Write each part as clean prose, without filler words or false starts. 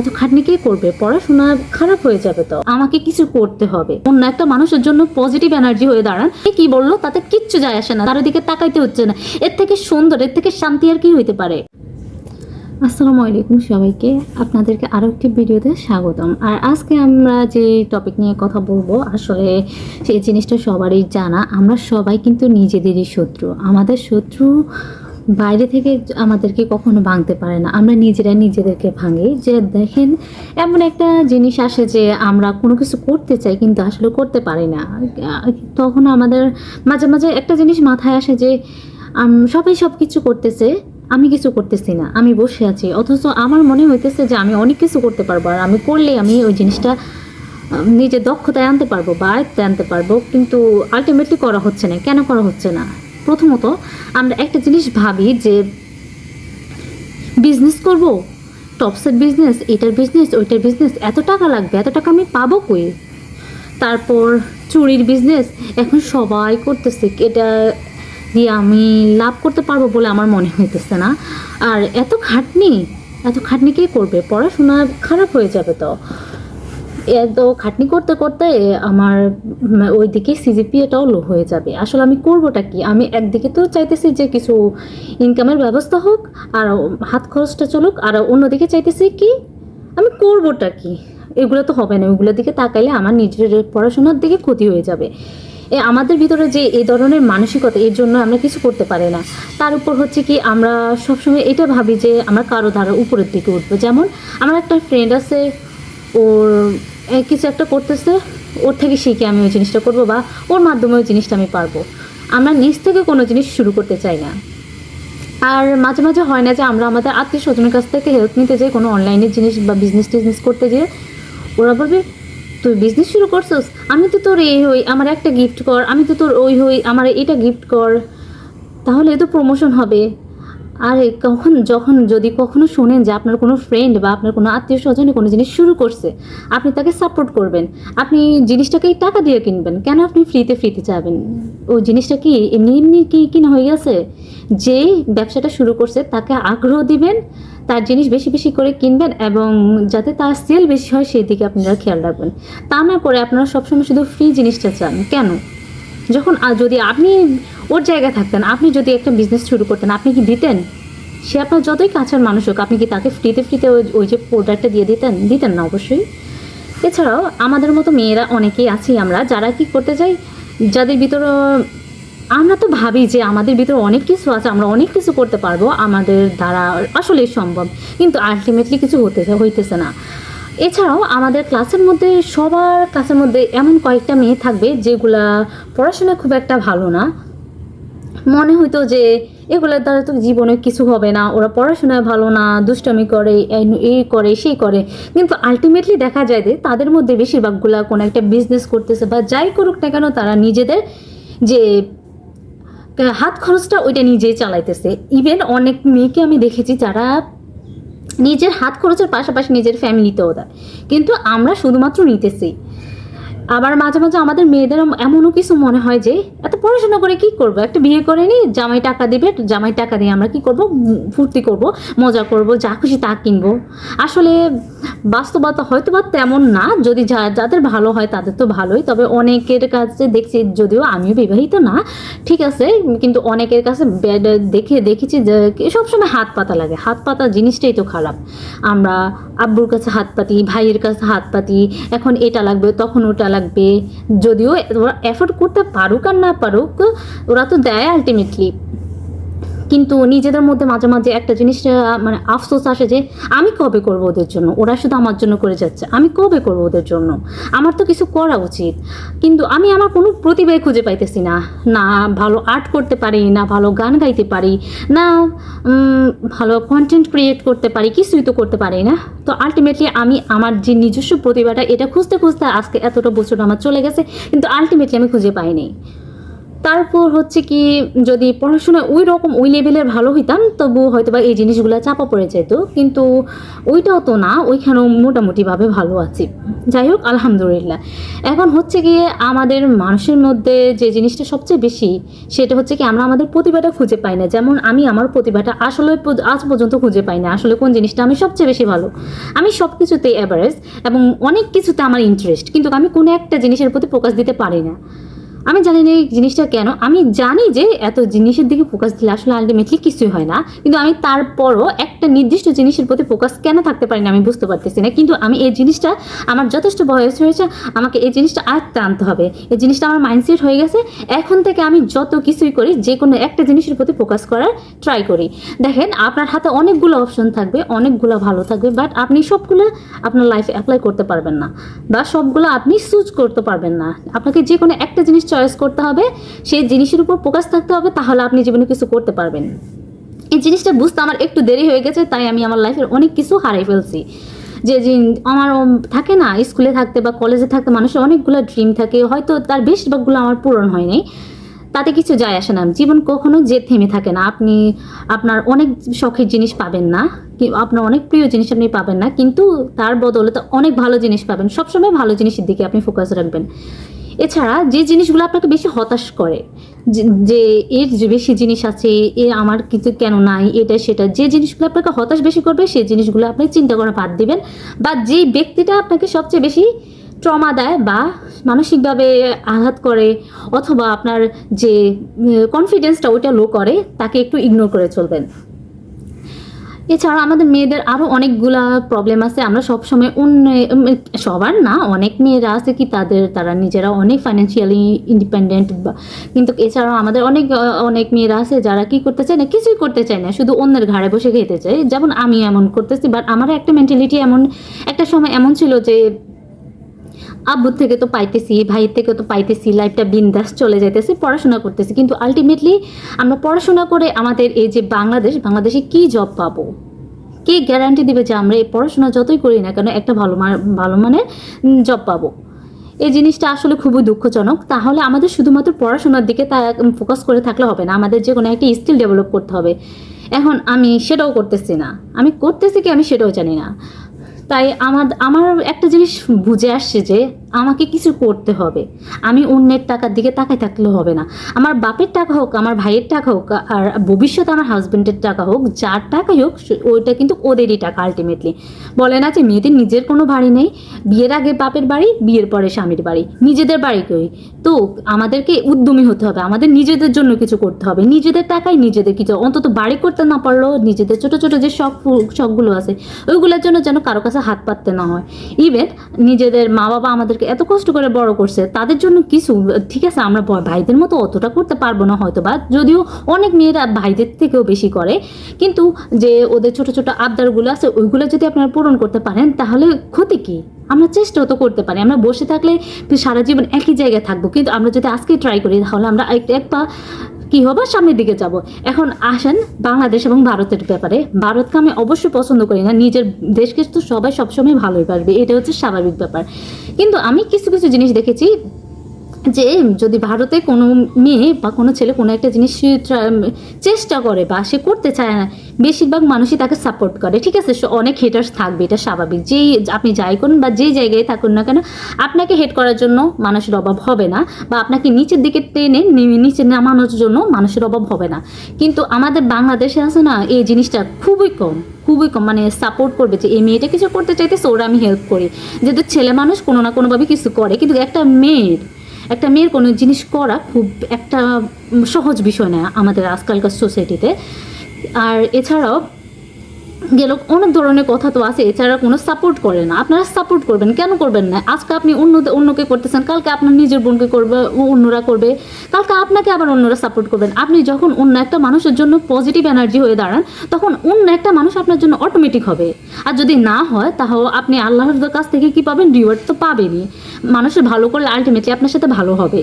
এত খাটনি কে করবে? পড়াশোনা খারাপ হয়ে যাবে, তো আমাকে কিছু করতে হবে। অন্য একটা মানুষের জন্য পজিটিভ এনার্জি হয়ে দাঁড়ান। কি বললো তাতে কিচ্ছু যায় আসে না, তার দিকে তাকাইতে হচ্ছে না। এর থেকে সুন্দর, এর থেকে শান্তি আর কি হইতে পারে? আসসালামু আলাইকুম সবাইকে, আপনাদেরকে আরও একটি ভিডিওতে স্বাগতম। আর আজকে আমরা যে টপিক নিয়ে কথা বলবো, আসলে সেই জিনিসটা সবারই জানা। আমরা সবাই কিন্তু নিজেদেরই শত্রু। আমাদের শত্রু বাইরে থেকে আমাদেরকে কখনো ভাঙতে পারে না, আমরা নিজেরা নিজেদেরকে ভাঙি। যে দেখেন, এমন একটা জিনিস আসে যে আমরা কোনো কিছু করতে চাই কিন্তু আসলে করতে পারি না। তখন আমাদের মাঝে মাঝে একটা জিনিস মাথায় আসে যে সবাই সব কিছু করতেছে, আমি কিছু করতেছি না, আমি বসে আছি। অথচ আমার মনে হইতেছে যে আমি অনেক কিছু করতে পারবো, আর আমি করলে আমি ওই জিনিসটা নিজের দক্ষতায় আনতে পারবো বা আয়ত্তে আনতে পারবো। কিন্তু আলটিমেটলি করা হচ্ছে না। কেন করা হচ্ছে না? প্রথমত আমরা একটা জিনিস ভাবি যে বিজনেস করব, টপসের বিজনেস, এটার বিজনেস, ওইটার বিজনেস, এত টাকা লাগবে, এত টাকা আমি পাবো কই? তারপর চুরির বিজনেস এখন সবাই করতেছে, এটা দিয়ে আমি লাভ করতে পারবো বলে আমার মনে হইতেছে না। আর এত খাটনি কে করবে? পড়াশোনা খারাপ হয়ে যাবে। তো এত খাটনি করতে করতে আমার ওইদিকে সিজিপিএটাও লো হয়ে যাবে। আসলে আমি করবোটা কি? আমি একদিকে তো চাইতেছি যে কিছু ইনকামের ব্যবস্থা হোক আর হাত খরচটা চলুক, আর অন্যদিকে চাইতেছি কি আমি করবোটা কি? এগুলো তো হবে না। ওইগুলোর দিকে তাকাইলে আমার নিজের পড়াশোনার দিকে ক্ষতি হয়ে যাবে। আমাদের ভিতরে যে এই ধরনের মানসিকতা, এর জন্য আমরা কিছু করতে পারি না। তার উপর হচ্ছে কি, আমরা সবসময় এটা ভাবি যে আমরা কারো দ্বারা উপরের দিকে উঠবো। যেমন আমার একটা ফ্রেন্ড আছে, ওর কিছু একটা করতেছে, ওর থেকে শিখে আমি ওই জিনিসটা করবো বা ওর মাধ্যমে ওই জিনিসটা আমি পারবো। আমরা নিজ থেকে কোনো জিনিস শুরু করতে চাই না। আর মাঝে মাঝে হয় না যে আমরা আমাদের আত্মীয় স্বজনের কাছ থেকে হেল্প নিতে যাই কোনো অনলাইনের জিনিস বা বিজনেস করতে যেয়ে, ওরা বলবে তুই বিজনেস শুরু করছিস, আমি তো তোর এই হই, আমার একটা গিফট কর, আমি তো তোর ওই হই, আমার এটা গিফট কর, তাহলে এ তো প্রমোশন হবে। আর যখন যদি কখনো শোনেন যে আপনার কোনো ফ্রেন্ড বা আপনার কোনো আত্মীয় স্বজনে কোনো জিনিস শুরু করছে, আপনি তাকে সাপোর্ট করবেন, আপনি জিনিসটাকেই টাকা দিয়ে কিনবেন। কেন আপনি ফ্রিতে চাবেন? ওই জিনিসটা কি এমনি কি কিনা হয়ে গেছে? যে ব্যবসাটা শুরু করছে তাকে আগ্রহ দিবেন, তার জিনিস বেশি বেশি করে কিনবেন, এবং যাতে তার সেল বেশি হয় সেই দিকে আপনারা খেয়াল রাখবেন। তা না করে আপনারা সবসময় শুধু ফ্রি জিনিসটা চান কেন? যখন যদি আপনি ওর জায়গায় থাকতেন, আপনি যদি একটা বিজনেস শুরু করতেন, আপনি কি দিতেন? সে আপনার যতই কাছের মানুষ হোক, আপনি কি তাকে ফ্রিতে ওই যে প্রোডাক্টটা দিয়ে দিতেন না? অবশ্যই। এছাড়াও আমাদের মতো মেয়েরা অনেকেই আছি আমরা, যারা কি করতে চাই, যাদের ভিতরে আমরা তো ভাবি যে আমাদের ভিতরে অনেক কিছু আছে, আমরা অনেক কিছু করতে পারবো, আমাদের দ্বারা আসলেই সম্ভব, কিন্তু আলটিমেটলি কিছু হইতেছে না। এছাড়াও আমাদের সবার ক্লাসের মধ্যে এমন কয়েকটা মেয়ে থাকবে যেগুলা পড়াশোনা খুব একটা ভালো না। মনে হইতো যে এগুলোর দ্বারা তো জীবনে কিছু হবে না, ওরা পড়াশোনায় ভালো না, দুষ্টামি করে, এই করে সেই করে, কিন্তু আলটিমেটলি দেখা যায় যে তাদের মধ্যে বেশিরভাগগুলা কোনো একটা বিজনেস করতেছে বা যাই করুক না কেন, তারা নিজেদের যে হাত খরচটা ওইটা নিজেই চালাইতেছে। ইভেন অনেক মেয়েকে আমি দেখেছি যারা নিজের হাত খরচের পাশাপাশি নিজের ফ্যামিলিতেও দেয়, কিন্তু আমরা শুধুমাত্র নিতেছি। আবার মাঝে মাঝে আমাদের মেয়েদের এমনও কিছু মনে হয় যে এত পড়াশোনা করে কি করব, একটা বিয়ে করে নি, জামাই টাকা দিবে, জামাই টাকা দিয়ে আমরা কি করব, ফুর্তি করব, মজা করব, যা খুশি তা কিনবো। আসলে বাস্তবতা হয়তো বা তেমন না। যদি যাদের ভালো হয় তাদের তো ভালোই, তবে অনেকের কাছে দেখছি, যদিও আমিও বিবাহিত না, ঠিক আছে, কিন্তু অনেকের কাছে দেখেছি যে সবসময় হাত পাতা লাগে। হাত পাতা জিনিসটাই তো খারাপ। আমরা আব্বুর কাছে হাত পাতি, ভাইয়ের কাছে হাত পাতি, এখন এটা লাগবে, তখন ওটা লাগবে। যদিও ওরা এফোর্ড করতে পারুক আর না পারুক, ওরা তো দেয় আলটিমেটলি। কিন্তু নিজেদের মধ্যে মাঝে মাঝে একটা জিনিস মানে আফসোস আসে যে আমি কবে করবো ওদের জন্য? ওরা শুধু আমার জন্য করে যাচ্ছে, আমি কবে করবো ওদের জন্য? আমার তো কিছু করা উচিত। কিন্তু আমি আমার কোনো প্রতিভাই খুঁজে পাইতেছি না। না ভালো আর্ট করতে পারি, না ভালো গান গাইতে পারি, না ভালো কন্টেন্ট ক্রিয়েট করতে পারি, কিছুই তো করতে পারি না। তো আলটিমেটলি আমি আমার যে নিজস্ব প্রতিভাটা, এটা খুঁজতে খুঁজতে আজকে এতটা বছর আমার চলে গেছে, কিন্তু আলটিমেটলি আমি খুঁজে পাইনি। তারপর হচ্ছে কি, যদি পড়াশোনা ওই রকম ওই লেভেলের ভালো হইতাম তবু হয়তো বা এই জিনিসগুলো চাপা পড়ে যেত, কিন্তু ওইটাও তো না, ওইখানেও মোটামুটিভাবে ভালো আছি। যাই হোক, আলহামদুলিল্লাহ। এখন হচ্ছে গিয়ে আমাদের মানুষের মধ্যে যে জিনিসটা সবচেয়ে বেশি, সেটা হচ্ছে কি আমরা আমাদের প্রতিভাটা খুঁজে পাই না। যেমন আমি আমার প্রতিভাটা আসলে আজ পর্যন্ত খুঁজে পাই না, আসলে কোন জিনিসটা আমি সবচেয়ে বেশি ভালো। আমি সব কিছুতেই অ্যাভারেজ এবং অনেক কিছুতে আমার ইন্টারেস্ট, কিন্তু আমি কোনো একটা জিনিসের প্রতি ফোকাস দিতে পারি না। আমি জানি না এই জিনিসটা কেন। আমি জানি যে এত জিনিসের দিকে ফোকাস দিলে আসলে আলটিমেটলি কিছুই হয় না, কিন্তু আমি তারপরও একটা নির্দিষ্ট জিনিসের প্রতি ফোকাস কেন থাকতে পারি না আমি বুঝতে পারতেছি না। কিন্তু আমি এই জিনিসটা, আমার যথেষ্ট বয়স হয়েছে, আমাকে এই জিনিসটা আয়ত্তে আনতে হবে। এই জিনিসটা আমার মাইন্ডসেট হয়ে গেছে। এখন থেকে আমি যত কিছুই করি, যে কোনো একটা জিনিসের প্রতি ফোকাস করার ট্রাই করি। দেখেন, আপনার হাতে অনেকগুলো অপশন থাকবে, অনেকগুলো ভালো থাকবে, বাট আপনি সবগুলো আপনার লাইফে অ্যাপ্লাই করতে পারবেন না, বা সবগুলো আপনি চুজ করতে পারবেন না। আপনাকে যে কোনো একটা জিনিস চয়েস করতে হবে, সেই জিনিসের উপর ফোকাস থাকতে হবে, তাহলে আপনি জীবনে কিছু করতে পারবেন। এই জিনিসটা বুঝতে আমার একটু দেরি হয়ে গেছে, তাই আমি আমার লাইফের অনেক কিছু হারিয়ে ফেলছি। যে আমার থাকে না, স্কুলে থাকতে বা কলেজে থাকতে মানুষের অনেকগুলো ড্রিম থাকে, হয়তো তার বেশিরভাগগুলো আমার পূরণ হয়নি। তাতে কিছু যায় আসে না, জীবন কখনো যে থেমে থাকে না। আপনি আপনার অনেক শখের জিনিস পাবেন না, আপনার অনেক প্রিয় জিনিস আপনি পাবেন না, কিন্তু তার বদলে অনেক ভালো জিনিস পাবেন। সবসময় ভালো জিনিসের দিকে আপনি ফোকাস রাখবেন। এছাড়া যে জিনিসগুলো আপনাকে বেশি হতাশ করে, যে এর যে বেশি জিনিস আছে, এ আমার কিছু কেন নাই, এটা সেটা, যে জিনিসগুলো আপনাকে হতাশ বেশি করবে সেই জিনিসগুলো আপনি চিন্তা করে বাদ দিবেন। বা যে ব্যক্তিটা আপনাকে সবচেয়ে বেশি ট্রমা দেয় বা মানসিকভাবে আঘাত করে, অথবা আপনার যে কনফিডেন্সটা ওইটা লো করে, তাকে একটু ইগনোর করে চলবেন। এছাড়া আমাদের মেয়েদের আরও অনেকগুলা প্রবলেম আছে। আমরা সবসময় সবার না, অনেক মেয়েরা আছে কি তারা নিজেরা অনেক ফাইন্যান্সিয়ালি ইন্ডিপেন্ডেন্ট, কিন্তু এছাড়াও আমাদের অনেক অনেক মেয়েরা আছে যারা কি করতে চায় না, কিছুই করতে চায় না, শুধু অন্যের ঘাড়ে বসে খেতে চায়। যেমন আমি এমন করতেছি, বাট আমার একটা মেন্টালিটি এমন, একটা সময় এমন ছিল যে আব্বুর থেকে তো পাইতেছি, ভাইয়ের থেকে তো পাইতেছি, লাইফটা বিন্দাস চলে যাইতেছে, পড়াশোনা করতেছি, কিন্তু আলটিমেটলি আমরা পড়াশোনা করে আমাদের এই যে বাংলাদেশে কি জব পাবো? কে গ্যারান্টি দিবে যে আমরা এই পড়াশোনা যতই করি না কেন একটা ভালো মানের জব পাবো? এই জিনিসটা আসলে খুবই দুঃখজনক। তাহলে আমাদের শুধুমাত্র পড়াশোনার দিকে ফোকাস করে থাকলে হবে না, আমাদের যে কোনো একটা স্কিল ডেভেলপ করতে হবে। এখন আমি সেটাও করতেছি না, আমি করতেছি কি আমি সেটাও জানি না। তাই আমার একটা জিনিস বুঝে আসছে যে আমাকে কিছু করতে হবে। আমি অন্যের টাকার দিকে তাকায় থাকলে হবে না। আমার বাপের টাকা হোক, আমার ভাইয়ের টাকা হোক, আর ভবিষ্যতে আমার হাজব্যান্ডের টাকা হোক, যার টাকাই হোক, ওইটা কিন্তু ওদেরই টাকা আলটিমেটলি। বলে না যে মেয়েদের নিজের কোনো বাড়ি নেই, বিয়ের আগে বাপের বাড়ি, বিয়ের পরে স্বামীর বাড়ি, নিজেদের বাড়ি কই? তো আমাদেরকে উদ্যমী হতে হবে, আমাদের নিজেদের জন্য কিছু করতে হবে, নিজেদের টাকায় নিজেদের কিছু, অন্তত বাড়ি করতে না পারলেও নিজেদের ছোট ছোট যে শখগুলো আছে ওইগুলোর জন্য যেন কারো কাছে হাত পাততে না হয়। ইভেন নিজেদের মা বাবা আমাদেরকে এত কষ্ট করে বড় করছে, তাদের জন্য কিছু, ঠিক আছে আমরা ভাইদের মতো অতটা করতে পারবো না হয়তো বা, যদিও অনেক মেয়েরা ভাইদের থেকেও বেশি করে, কিন্তু যে ওদের ছোট ছোট আবদারগুলো আছে ওইগুলো যদি আপনারা পূরণ করতে পারেন তাহলে ক্ষতি কি? আমরা চেষ্টাও তো করতে পারি। আমরা বসে থাকলে সারা জীবন একই জায়গায় থাকবো, কিন্তু আমরা যদি আজকে ট্রাই করি তাহলে আমরা এক পা কি হবে, সামনের দিকে যাব। এখন আসেন বাংলাদেশ এবং ভারতের ব্যাপারে। ভারতকে আমি অবশ্যই পছন্দ করি না, নিজের দেশকে তো সবাই সবসময় ভালোই পারবে, এটা হচ্ছে স্বাভাবিক ব্যাপার। কিন্তু আমি কিছু কিছু জিনিস দেখেছি যে যদি ভারতে কোনো মেয়ে বা কোনো ছেলে কোনো একটা জিনিস চেষ্টা করে বা সে করতে চায় না, বেশিরভাগ মানুষই তাকে সাপোর্ট করে। ঠিক আছে, অনেক হেটার্স থাকবে, এটা স্বাভাবিক। যেই আপনি যাই করুন বা যেই জায়গায় থাকুন না কেন, আপনাকে হেট করার জন্য মানুষের অভাব হবে না, বা আপনাকে নিচের দিকে টেনে নিচে নামানোর জন্য মানুষের অভাব হবে না। কিন্তু আমাদের বাংলাদেশে আছে না, এই জিনিসটা খুবই কম, খুবই কম। মানে সাপোর্ট করবে যে এই মেয়েটা কিছু করতে চাইতেছে, ওরা আমি হেল্প করি। যেহেতু ছেলে মানুষ কোনো না কোনোভাবে কিছু করে, কিন্তু একটা মেয়ের কোনো জিনিস করা খুব একটা সহজ বিষয় না আমাদের আজকালকার সোসাইটিতে। আর এছাড়াও গেল অনেক ধরনের কথা তো আছে, এছাড়া কোনো সাপোর্ট করে না। আপনারা সাপোর্ট করবেন, কেন করবেন না? আজকে আপনি অন্যকে করতেছেন, কালকে আপনার নিজের বোনকে করবে, অন্যরা করবে, কালকে আপনাকে আবার অন্যরা সাপোর্ট করবেন। আপনি যখন অন্য একটা মানুষের জন্য পজিটিভ এনার্জি হয়ে দাঁড়ান, তখন অন্য একটা মানুষ আপনার জন্য অটোমেটিক হবে। আর যদি না হয় তাহলে আপনি আল্লাহর কাছ থেকে কি পাবেন? রিওয়ার্ড তো পাবেনই। মানুষের ভালো করলে আলটিমেটলি আপনার সাথে ভালো হবে।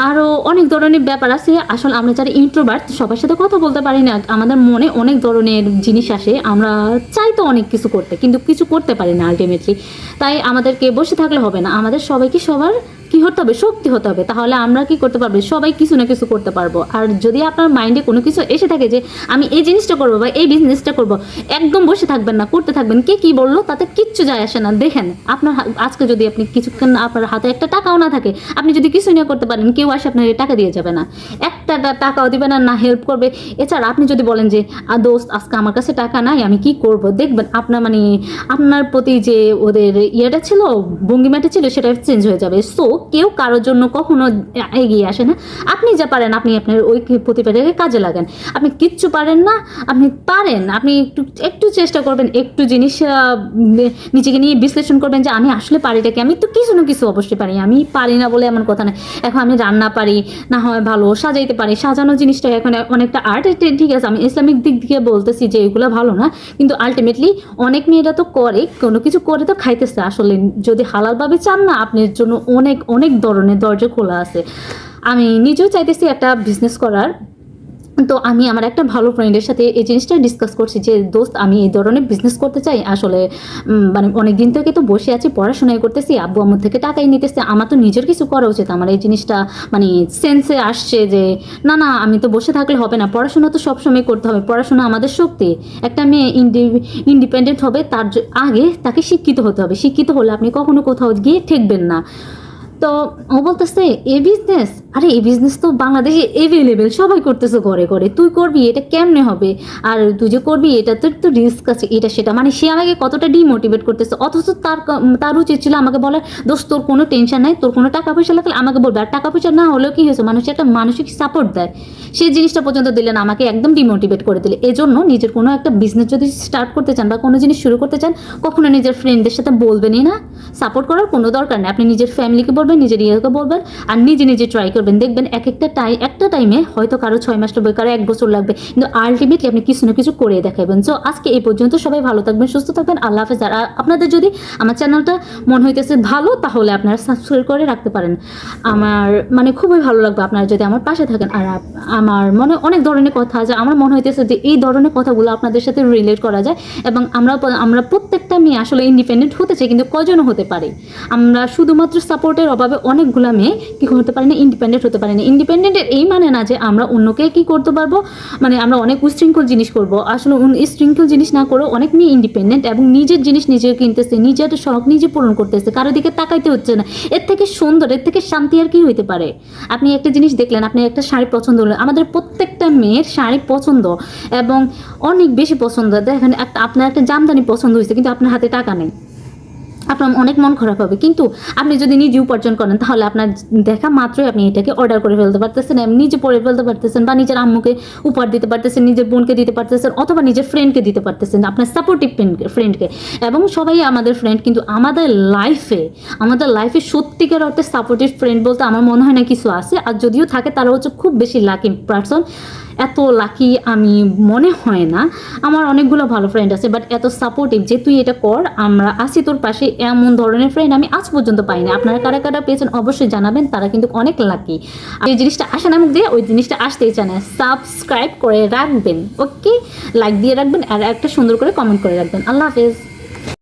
আরও অনেক ধরনের ব্যাপার আছে। আসলে আমরা যারা ইন্ট্রোভার্ট, সবার সাথে কথা বলতে পারি না, আমাদের মনে অনেক ধরনের জিনিস আসে, আমরা চাই তো অনেক কিছু করতে, কিন্তু কিছু করতে পারি না আলটিমেটলি। তাই আমাদেরকে বসে থাকলে হবে না, আমাদের সবাইকে সবার কি কি হতে হবে, শক্তি হতে হবে, তাহলে আমরা কি করতে পারবো, সবাই কিছু না কিছু করতে পারবো। আর যদি আপনার মাইন্ডে কোনো কিছু এসে থাকে যে আমি এই জিনিসটা করবো বা এই বিজনেসটা করবো, একদম বসে থাকবেন না, করতে থাকবেন। কে কি বললো তাতে কিচ্ছু যায় আসে না। দেখেন আপনার আজকে যদি আপনি কিছুক্ষণ আপনার হাতে একটা টাকাও না থাকে, আপনি যদি কিছু না করতে পারেন, কেউ আসে আপনার টাকা দিয়ে যাবে না, একটা টাকাও দিবে না, না হেল্প করবে। এছাড়া আপনি যদি বলেন যে দোস্ত আজকে আমার কাছে টাকা নাই, আমি কি করব, দেখবেন আপনার মানে আপনার প্রতি যে ওদের ইয়েটা ছিল, ভঙ্গিমাটা ছিল, সেটা চেঞ্জ হয়ে যাবে। সো কেউ কারোর জন্য কখনো এগিয়ে আসে না। আপনি যা পারেন আপনি আপনার ওই প্রতিভাটাকে কাজে লাগান। আপনি কিচ্ছু পারেন না, আপনি পারেন, আপনি একটু একটু চেষ্টা করবেন, একটু জিনিস নিজেকে নিয়ে বিশ্লেষণ করবেন যে আমি আসলে পারিটা কি। আমি তো কিছু না কিছু অবশ্যই পারি, আমি পারি না বলে এমন কথা না। এখন আমি রান্না পারি, না হয় ভালো সাজাইতে পারি, সাজানো জিনিসটা এখন অনেকটা আর্ট। ঠিক আছে, আমি ইসলামিক দিক থেকে বলতেছি যে এগুলো ভালো না, কিন্তু আলটিমেটলি অনেক মেয়েরা তো করে, কোনো কিছু করে তো খাইতেছে। আসলে যদি হালালভাবে চান না, আপনার জন্য অনেক অনেক ধরনের দরজা খোলা আছে। আমি নিজেও চাইতেছি একটা বিজনেস করার। তো আমি আমার একটা ভালো ফ্রেন্ডের সাথে এই জিনিসটা ডিসকাস করছি যে দোস্ত আমি এই ধরনের বিজনেস করতে চাই। আসলে মানে অনেক দিন থেকে তো বসে আছি, পড়াশোনায় করতেছি, আব্বু আম্মুর থেকে টাকাই নিতেছে, আমার তো নিজের কিছু করা উচিত। আমার এই জিনিসটা মানে সেন্সে আসছে যে না না, আমি তো বসে থাকলে হবে না, পড়াশোনা তো সবসময় করতে হবে, পড়াশোনা আমাদের শক্তি। একটা মেয়ে ইন্ডিপেন্ডেন্ট হবে, তার আগে তাকে শিক্ষিত হতে হবে। শিক্ষিত হলে আপনি কখনো কোথাও গিয়ে ঠেকবেন না। তো ও বলতেছে এই বিজনেস, আরে এই বিজনেস তো বাংলাদেশে এভেলেবেল, সবাই করতেছে ঘরে ঘরে, তুই করবি, এটা কেমনে হবে, আর তুই যে করবি এটা তোর তো রিস্ক আছে, এটা সেটা। মানে সে আমাকে কতটা ডিমোটিভেট করতেছে, অথচ তার উচিত ছিল আমাকে বলার দোস্ত তোর কোনো টেনশন নাই, তোর কোনো টাকা পয়সা লাগলে আমাকে বলবে। আর টাকা পয়সা না হলেও কি হয়েছে, মানুষ একটা মানসিক সাপোর্ট দেয়, সেই জিনিসটা পর্যন্ত দিলেন, আমাকে একদম ডিমোটিভেট করে দিলে। এজন্য নিজের কোনো একটা বিজনেস যদি স্টার্ট করতে চান বা কোনো জিনিস শুরু করতে চান, কখনো নিজের ফ্রেন্ডদের সাথে বলবেনই না, সাপোর্ট করার কোনো দরকার নেই। আপনি নিজের ফ্যামিলিকে বলবেন, নিজের ইয়েকে বলবেন, আর নিজে নিজে ট্রাই করবেন। দেখবেন একটা টাইমে হয়তো কারো 6 মাস লাগবে, কারো 1 বছর লাগবে, কিন্তু আলটিমেটলি আপনি কিছু না কিছু করে দেখাবেন। সো আজকে এই পর্যন্ত, সবাই ভালো থাকবেন, সুস্থ থাকবেন, আল্লাহ হাফেজ। আর আপনাদের যদি আমার চ্যানেলটা মনে হইতেছে ভালো, তাহলে আপনারা সাবস্ক্রাইব করে রাখতে পারেন। আমার মানে খুবই ভালো লাগবে আপনারা যদি আমার পাশে থাকেন। আর আমার মনে অনেক ধরনের কথা আছে, আমার মনে হইতেছে যে এই ধরনের কথাগুলো আপনাদের সাথে রিলেট করা যায়, এবং আমরা প্রত্যেকটা মেয়ে আসলে ইন্ডিপেন্ডেন্ট হতে চাই, কিন্তু কজনও হতে পারে। আমরা শুধুমাত্র সাপোর্টের অভাবে অনেকগুলা মেয়ে কি হতে পারে না, ইন্ডিপেন্ডেন্ট হতে পারে না। ইন্ডিপেন্ডেন্টের এই মানে না যে আমরা অন্যকে কি করতে পারবো, মানে আমরা অনেক উশৃঙ্খল জিনিস করব। আসলে উশৃঙ্খল জিনিস না করে অনেক মেয়ে ইন্ডিপেন্ডেন্ট এবং নিজের জিনিস নিজে কিনতেছে, নিজের শখ নিজে পূরণ করতেছে, কারো দিকে তাকাইতে হচ্ছে না। এর থেকে সুন্দর, এর থেকে শান্তি আর কি হইতে পারে। আপনি একটা জিনিস দেখলেন, আপনি একটা শাড়ি পছন্দ হলো, আমাদের প্রত্যেকটা মেয়ের শাড়ি পছন্দ এবং অনেক বেশি পছন্দ। দেখেন আপনার একটা জামদানি পছন্দ হয়েছে, কিন্তু আপনার হাতে টাকা নেই, আপনার অনেক মন খারাপ হবে। কিন্তু আপনি যদি নিজে উপার্জন করেন, তাহলে আপনার দেখা মাত্রই আপনি এটাকে অর্ডার করে ফেলতে পারতেছেন, নিজে পরে ফেলতে পারতেছেন, বা নিজের আম্মুকে উপহার দিতে পারতেছেন, নিজের বোনকে দিতে পারতেছেন, অথবা নিজের ফ্রেন্ডকে দিতে পারতেছেন, আপনার সাপোর্টিভ ফ্রেন্ডকে। এবং সবাই আমাদের ফ্রেন্ড, কিন্তু আমাদের লাইফে সত্যিকার অর্থে সাপোর্টিভ ফ্রেন্ড বলতে আমার মনে হয় না কিছু আছে। আর যদিও থাকে, তারা হচ্ছে খুব বেশি লাকি পারসন। এত লাকি আমি মনে হয় না। আমার অনেকগুলো ভালো ফ্রেন্ড আছে, বাট এত সাপোর্টিভ যে তুই এটা কর, আমরা আছি তোর পাশে, এমন ধরনের ফ্রেন্ড আমি আজ পর্যন্ত পাই না। আপনারা কারা কারা পেয়েছেন অবশ্যই জানাবেন, তারা কিন্তু অনেক লাকি। এই জিনিসটা আসে না মুখ দিয়ে, ওই জিনিসটা আসতেই চায় না। সাবস্ক্রাইব করে রাখবেন, ওকে, লাইক দিয়ে রাখবেন, আর একটা সুন্দর করে কমেন্ট করে রাখবেন। আল্লাহ হাফেজ।